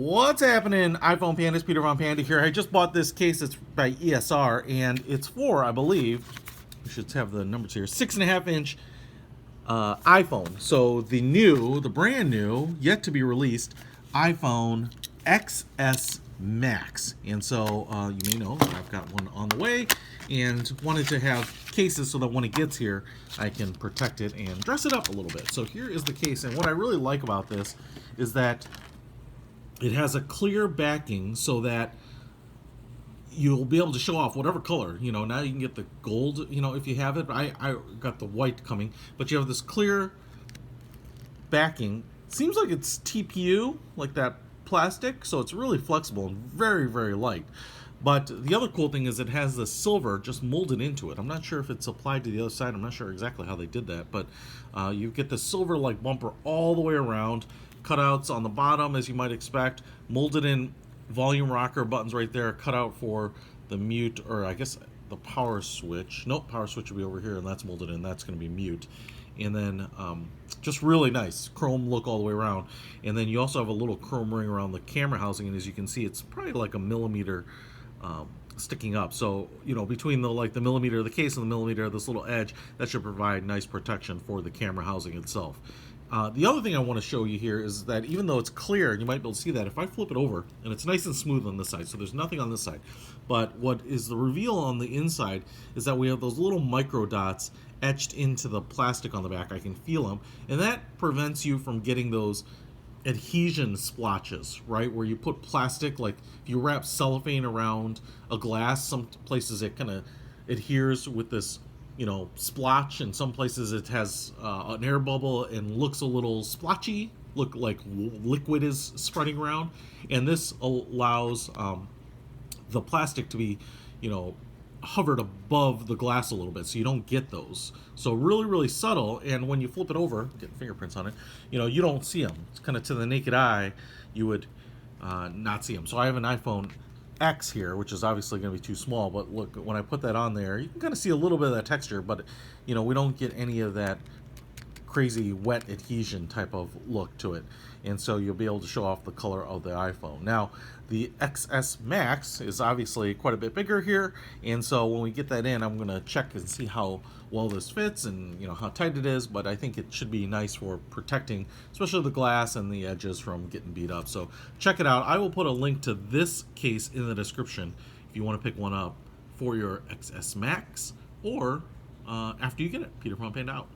What's happening, iPhone Pandas? Peter von Panda here. I just bought this case. It's by ESR, and it's for, I believe, we should have the numbers here, 6.5-inch iPhone. So the brand new, yet to be released iPhone XS Max. And so you may know I've got one on the way, and wanted to have cases so that when it gets here, I can protect it and dress it up a little bit. So here is the case, and what I really like about this is that it has a clear backing so that you'll be able to show off whatever color. You know, now you can get the gold, you know, if you have it. I got the white coming, but you have this clear backing. Seems like it's TPU, like that plastic, so it's really flexible and very, very light. But the other cool thing is it has the silver just molded into it. I'm not sure if it's applied to the other side. I'm not sure exactly how they did that, but you get the silver like bumper all the way around. Cutouts on the bottom, as you might expect, molded in volume rocker buttons right there, cut out for the mute, or I guess the power switch. Nope, power switch will be over here, and that's molded in. That's going to be mute. And then just really nice chrome look all the way around. And then you also have a little chrome ring around the camera housing, and as you can see, it's probably like a millimeter sticking up. So, you know, between the millimeter of the case and the millimeter of this little edge, that should provide nice protection for the camera housing itself. The other thing I want to show you here is that even though it's clear, and you might be able to see that, if I flip it over, and it's nice and smooth on this side, so there's nothing on this side, but what is the reveal on the inside is that we have those little micro dots etched into the plastic on the back. I can feel them, and that prevents you from getting those adhesion splotches, right, where you put plastic, like if you wrap cellophane around a glass, some places it kind of adheres with this, you know, splotch, and some places it has an air bubble and looks a little splotchy, look like liquid is spreading around. And this allows the plastic to be, you know, hovered above the glass a little bit, so you don't get those. So really, really subtle, and when you flip it over, get fingerprints on it, you know, you don't see them. It's kind of to the naked eye, you would not see them. So I have an iPhone X here, which is obviously going to be too small, but look, when I put that on there, you can kind of see a little bit of that texture, but you know, we don't get any of that crazy wet adhesion type of look to it, and so you'll be able to show off the color of the iPhone. Now the XS Max is obviously quite a bit bigger here, and so when we get that in, I'm going to check and see how well this fits and, you know, how tight it is, but I think it should be nice for protecting especially the glass and the edges from getting beat up. So check it out. I will put a link to this case in the description if you want to pick one up for your XS Max, or after you get it. Peter von Panda out.